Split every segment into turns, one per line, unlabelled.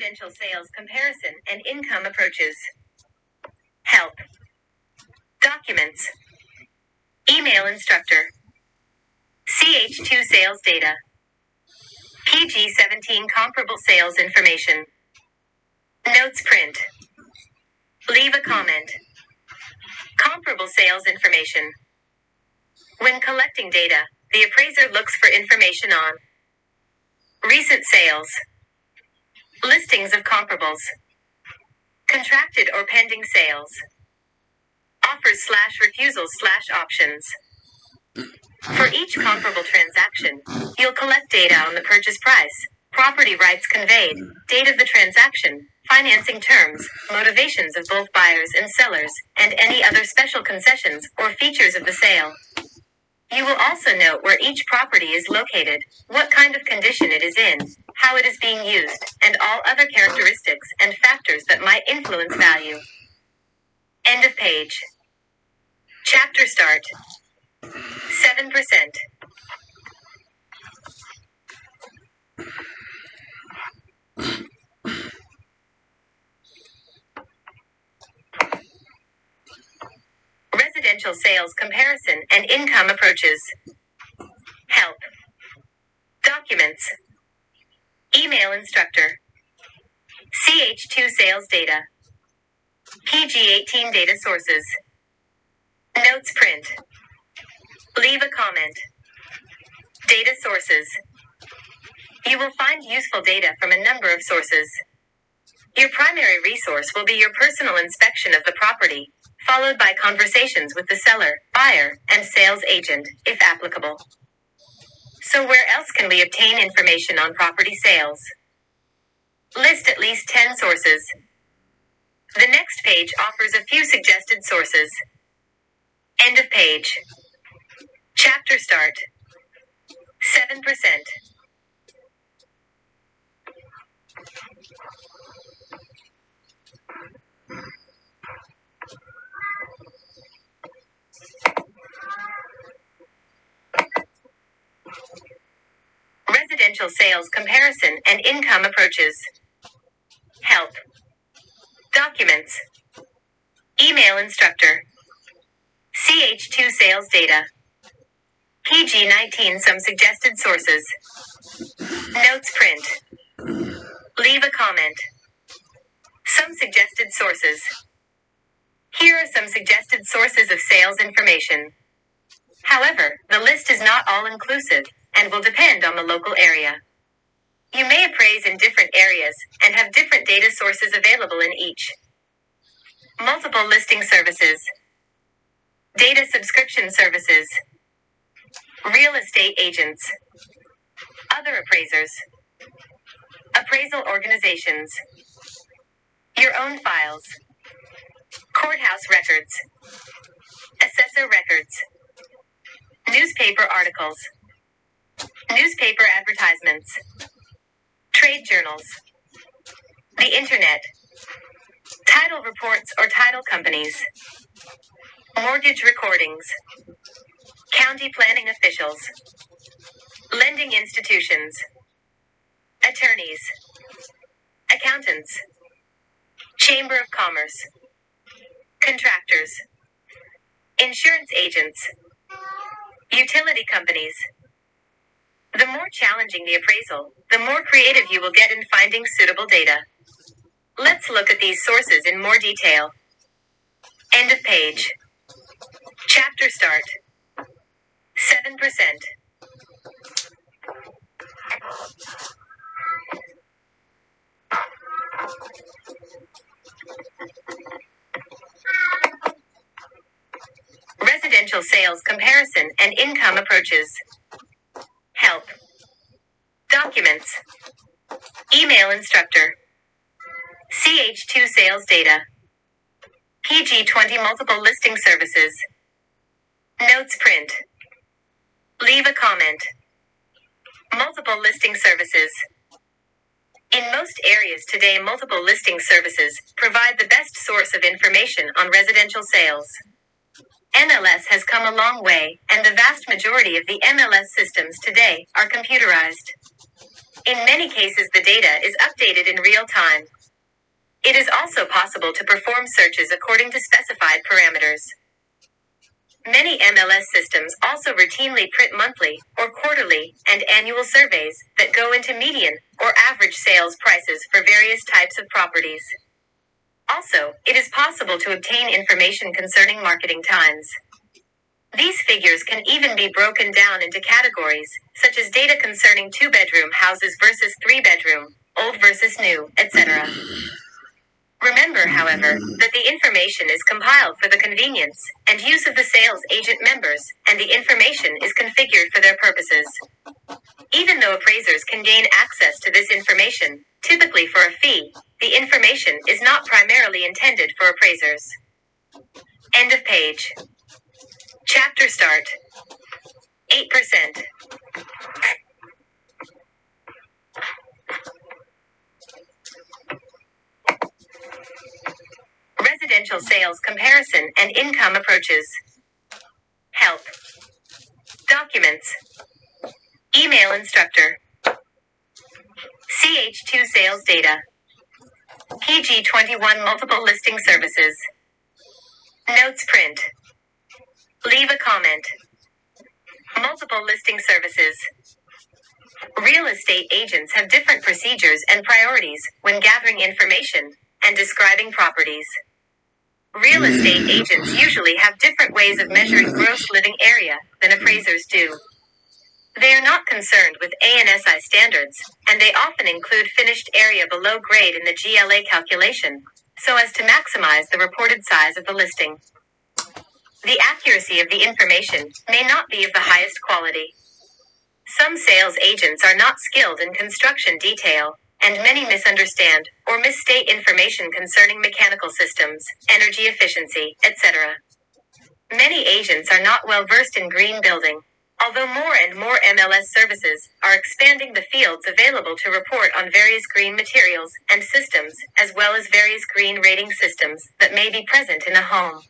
Residential sales comparison and income approaches. Help. Documents. Email instructor. CH2 sales data. PG17 comparable sales information. Notes print. Leave a comment. Comparable sales information. When collecting data, the appraiser looks for information on recent sales, listings of comparables, contracted or pending sales, offers/refusals/options. For each comparable transaction, you'll collect data on the purchase price, property rights conveyed, date of the transaction, financing terms, motivations of both buyers and sellers, and any other special concessions or features of the sale. You will also note where each property is located, what kind of condition it is in, how it is being used, and all other characteristics and factors that might influence value. End of page. Chapter start. 7%. Residential sales comparison and income approaches. Help. Documents. Email instructor. CH2 sales data. PG18 data sources. Notes print. Leave a comment. Data sources. You will find useful data from a number of sources. Your primary resource will be your personal inspection of the property, followed by conversations with the seller, buyer, and sales agent, if applicable. So where else can we obtain information on property sales? List at least 10 sources. The next page offers a few suggested sources. End of page. Chapter start. 7%. Residential sales comparison and income approaches. Help. Documents. Email instructor. CH2 sales data. PG19 some suggested sources. Notes print. Leave a comment. Some suggested sources. Here are some suggested sources of sales information. However, the list is not all-inclusive and will depend on the local area. You may appraise in different areas and have different data sources available in each. Multiple listing services. Data subscription services. Real estate agents. Other appraisers. Appraisal organizations. Your own files. Courthouse records. Assessor records. Newspaper articles. Newspaper advertisements. Trade journals. The Internet. Title reports or title companies. Mortgage recordings. County planning officials. Lending institutions. Attorneys. Accountants. Chamber of Commerce. Contractors. Insurance agents. Utility companies. The more challenging the appraisal, the more creative you will get in finding suitable data. Let's look at these sources in more detail. End of page. Chapter start. 7%. Residential sales comparison and income approaches. Help. Documents. Email instructor. CH2 sales data. PG20 multiple listing services. Notes print. Leave a comment. Multiple listing services. In most areas today, multiple listing services provide the best source of information on residential sales. MLS has come a long way, and the vast majority of the MLS systems today are computerized. In many cases, the data is updated in real time. It is also possible to perform searches according to specified parameters. Many MLS systems also routinely print monthly, or quarterly, and annual surveys that go into median or average sales prices for various types of properties. Also, it is possible to obtain information concerning marketing times. These figures can even be broken down into categories, such as data concerning 2-bedroom houses versus 3-bedroom, old versus new, etc. Remember, however, that the information is compiled for the convenience and use of the sales agent members, and the information is configured for their purposes. Even though appraisers can gain access to this information, typically for a fee, the information is not primarily intended for appraisers. End of page. Chapter start. 8%. Residential sales comparison and income approaches. Help. Documents. Email instructor. CH2 sales data. PG21 multiple listing services. Notes print. Leave a comment. Multiple listing services. Real estate agents have different procedures and priorities when gathering information and describing properties. Real estate agents usually have different ways of measuring gross living area than appraisers do. They are not concerned with ANSI standards, and they often include finished area below grade in the GLA calculation, so as to maximize the reported size of the listing. The accuracy of the information may not be of the highest quality. Some sales agents are not skilled in construction detail, and many misunderstand or misstate information concerning mechanical systems, energy efficiency, etc. Many agents are not well versed in green building, although more and more MLS services are expanding the fields available to report on various green materials and systems, as well as various green rating systems that may be present in a home.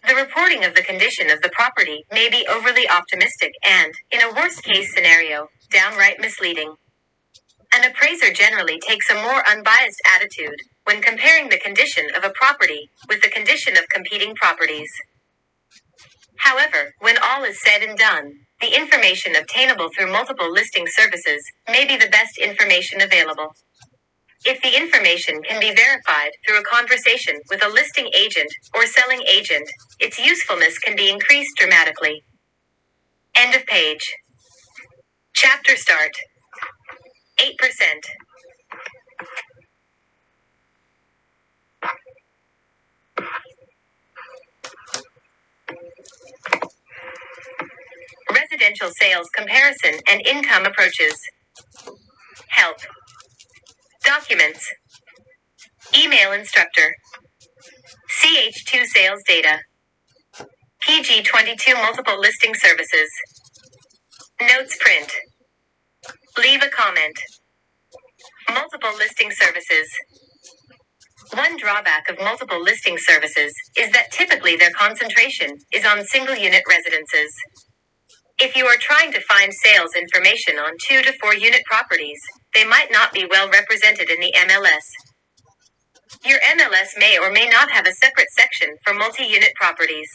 The reporting of the condition of the property may be overly optimistic and, in a worst-case scenario, downright misleading. An appraiser generally takes a more unbiased attitude when comparing the condition of a property with the condition of competing properties. However, when all is said and done, the information obtainable through multiple listing services may be the best information available. If the information can be verified through a conversation with a listing agent or selling agent, its usefulness can be increased dramatically. End of page. Chapter start. 8%. Residential sales comparison and income approaches. Help. Documents. Email instructor. CH2 sales data. PG22 multiple listing services. Notes print. Leave a comment. Multiple listing services. One drawback of multiple listing services is that typically their concentration is on single unit residences. If you are trying to find sales information on 2 to 4 unit properties, they might not be well represented in the MLS. Your MLS may or may not have a separate section for multi-unit properties.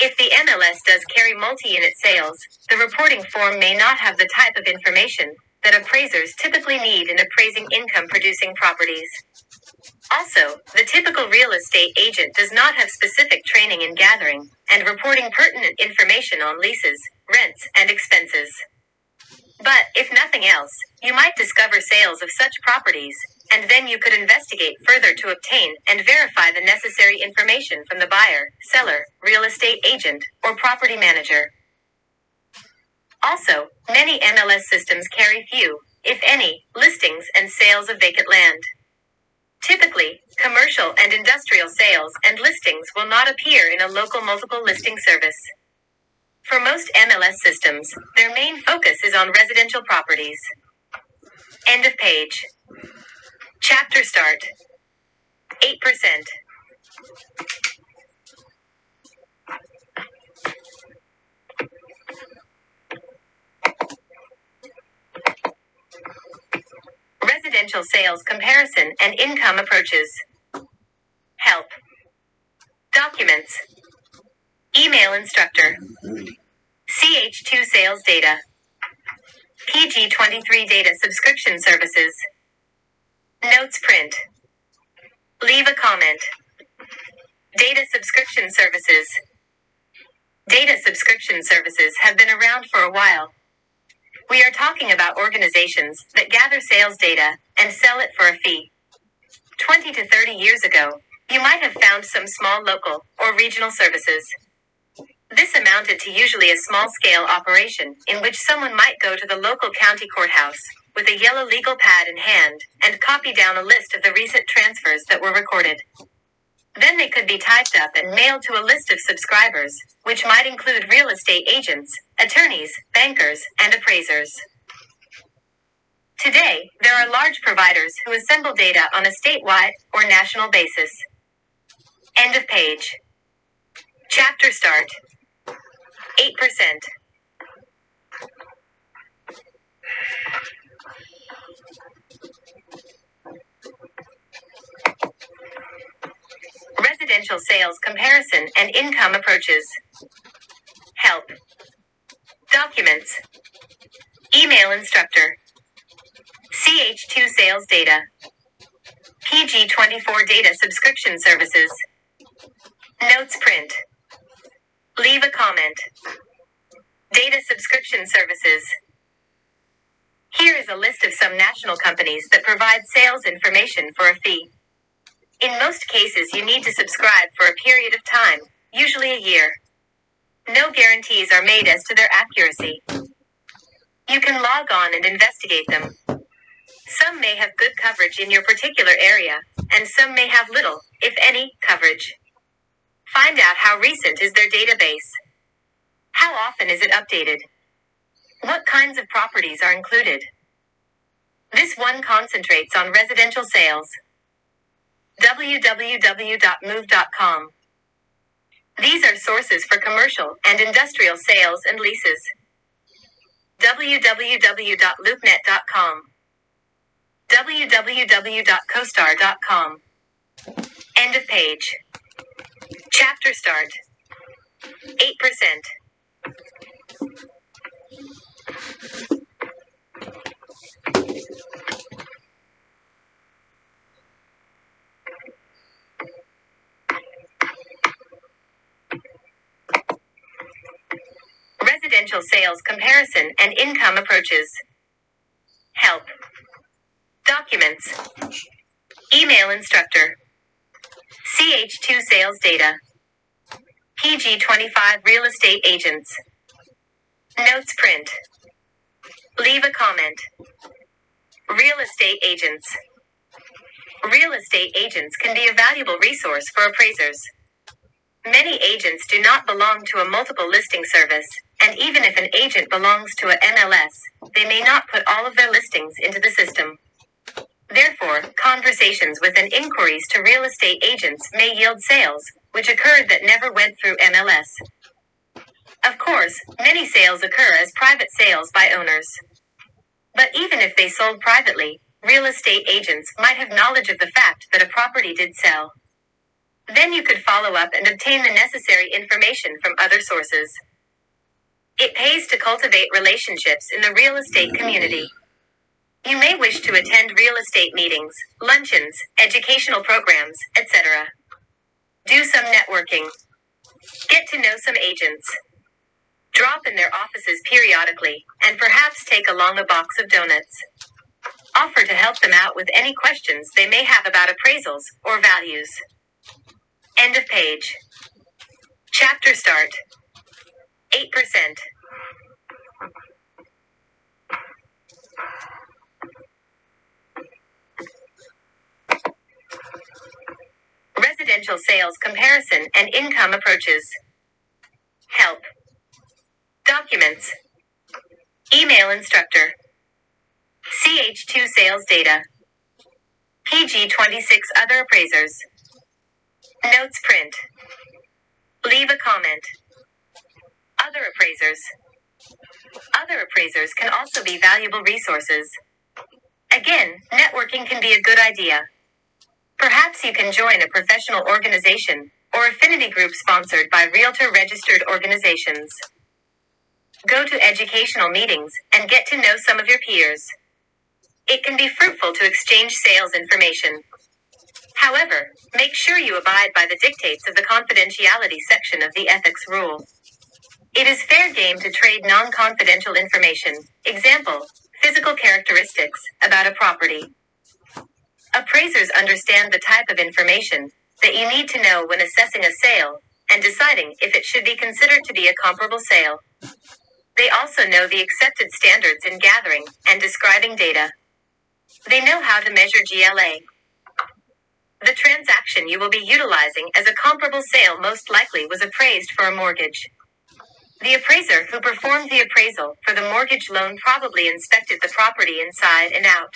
If the MLS does carry multi-unit sales, the reporting form may not have the type of information that appraisers typically need in appraising income-producing properties. Also, the typical real estate agent does not have specific training in gathering and reporting pertinent information on leases, rents, and expenses. But, if nothing else, you might discover sales of such properties, and then you could investigate further to obtain and verify the necessary information from the buyer, seller, real estate agent, or property manager. Also, many MLS systems carry few, if any, listings and sales of vacant land. Typically, commercial and industrial sales and listings will not appear in a local multiple listing service. For most MLS systems, their main focus is on residential properties. End of page. Chapter start. 8%. Residential sales comparison and income approaches. Help. Documents. Email instructor. CH2 sales data. PG23 data subscription services. Notes print. Leave a comment. Data subscription services. Data subscription services have been around for a while. We are talking about organizations that gather sales data and sell it for a fee. 20 to 30 years ago, you might have found some small local or regional services. This amounted to usually a small-scale operation in which someone might go to the local county courthouse with a yellow legal pad in hand and copy down a list of the recent transfers that were recorded. Then they could be typed up and mailed to a list of subscribers, which might include real estate agents, attorneys, bankers, and appraisers. Today, there are large providers who assemble data on a statewide or national basis. End of page. Chapter start. 8%. Residential sales comparison and income approaches. Help. Documents. Email instructor. CH2 sales data. PG24 data subscription services. Notes print. Leave a comment. Data subscription services. Here is a list of some national companies that provide sales information for a fee. In most cases, you need to subscribe for a period of time, usually a year. No guarantees are made as to their accuracy. You can log on and investigate them. Some may have good coverage in your particular area, and some may have little, if any, coverage. Find out how recent is their database. How often is it updated? What kinds of properties are included? This one concentrates on residential sales. www.move.com. These are sources for commercial and industrial sales and leases. www.loopnet.com. www.costar.com. End of page. Chapter start. 8%. Residential sales comparison and income approaches. Help. Documents. Email instructor. CH2 sales data. PG25 real estate agents. Notes print. Leave a comment. Real estate agents. Real estate agents can be a valuable resource for appraisers. Many agents do not belong to a multiple listing service, and even if an agent belongs to a MLS, they may not put all of their listings into the system. Therefore, conversations with and inquiries to real estate agents may yield sales, which occurred that never went through MLS. Of course, many sales occur as private sales by owners. But even if they sold privately, real estate agents might have knowledge of the fact that a property did sell. Then you could follow up and obtain the necessary information from other sources. It pays to cultivate relationships in the real estate community. You may wish to attend real estate meetings, luncheons, educational programs, etc. Do some networking. Get to know some agents. Drop in their offices periodically, and perhaps take along a box of donuts. Offer to help them out with any questions they may have about appraisals or values. End of page. Chapter start. 8%. Residential sales comparison and income approaches. Help. Documents. Email instructor. CH2 sales data. PG26 other appraisers. Notes print. Leave a comment. Other appraisers. Other appraisers can also be valuable resources. Again, networking can be a good idea. Perhaps you can join a professional organization or affinity group sponsored by realtor-registered organizations. Go to educational meetings and get to know some of your peers. It can be fruitful to exchange sales information. However, make sure you abide by the dictates of the confidentiality section of the ethics rule. It is fair game to trade non-confidential information, example, physical characteristics, about a property. Appraisers understand the type of information that you need to know when assessing a sale and deciding if it should be considered to be a comparable sale. They also know the accepted standards in gathering and describing data. They know how to measure GLA. The transaction you will be utilizing as a comparable sale most likely was appraised for a mortgage. The appraiser who performed the appraisal for the mortgage loan probably inspected the property inside and out.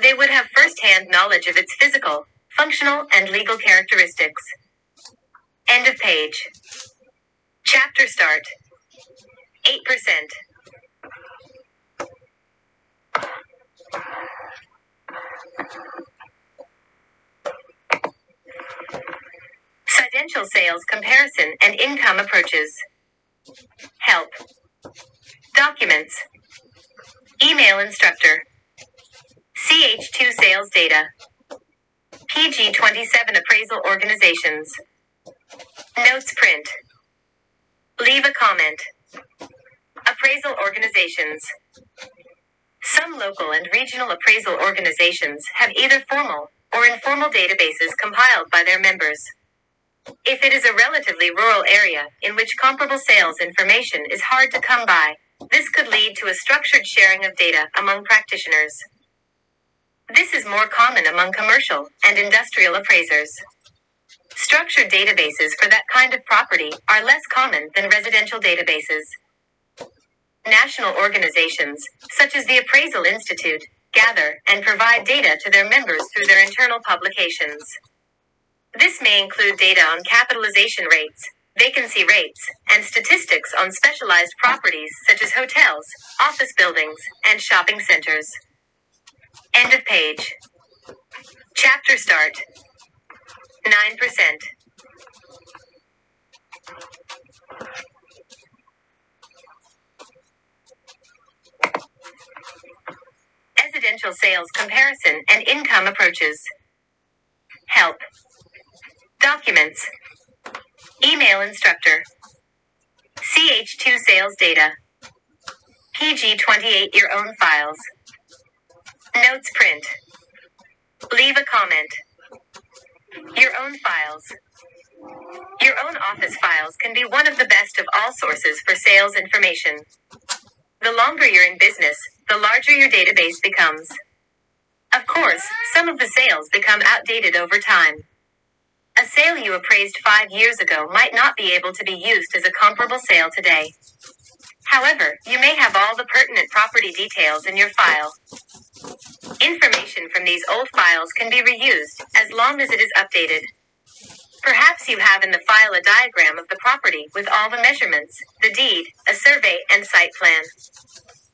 They would have first-hand knowledge of its physical, functional, and legal characteristics. End of page. Chapter start. 8%. Residential sales comparison and income approaches. Help. Documents. Email instructor. CH2 sales data. PG27 appraisal organizations. Notes print. Leave a comment. Appraisal organizations. Some local and regional appraisal organizations have either formal or informal databases compiled by their members. If it is a relatively rural area in which comparable sales information is hard to come by, this could lead to a structured sharing of data among practitioners. This is more common among commercial and industrial appraisers. Structured databases for that kind of property are less common than residential databases. National organizations, such as the Appraisal Institute, gather and provide data to their members through their internal publications. This may include data on capitalization rates, vacancy rates, and statistics on specialized properties such as hotels, office buildings, and shopping centers. End of page. Chapter start. 9%. Residential sales comparison and income approaches. Help. Documents. Email instructor. CH2 sales data. PG28 your own files. Notes print. Leave a comment. Your own files. Your own office files can be one of the best of all sources for sales information. The longer you're in business, the larger your database becomes. Of course, some of the sales become outdated over time. A sale you appraised 5 years ago might not be able to be used as a comparable sale today. However, you may have all the pertinent property details in your file. Information from these old files can be reused as long as it is updated. Perhaps you have in the file a diagram of the property with all the measurements, the deed, a survey, and site plan.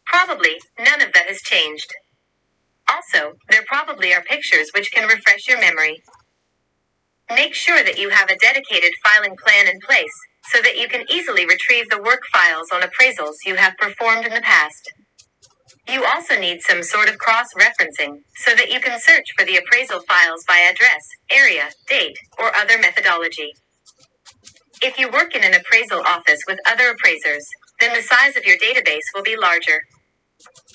Probably, none of that has changed. Also, there probably are pictures which can refresh your memory. Make sure that you have a dedicated filing plan in place so that you can easily retrieve the work files on appraisals you have performed in the past. You also need some sort of cross-referencing so that you can search for the appraisal files by address, area, date, or other methodology. If you work in an appraisal office with other appraisers, then the size of your database will be larger.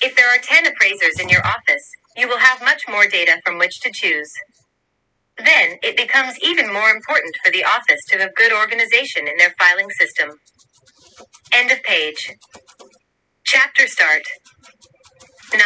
If there are 10 appraisers in your office, you will have much more data from which to choose. Then, it becomes even more important for the office to have good organization in their filing system. End of page. Chapter start. 9%.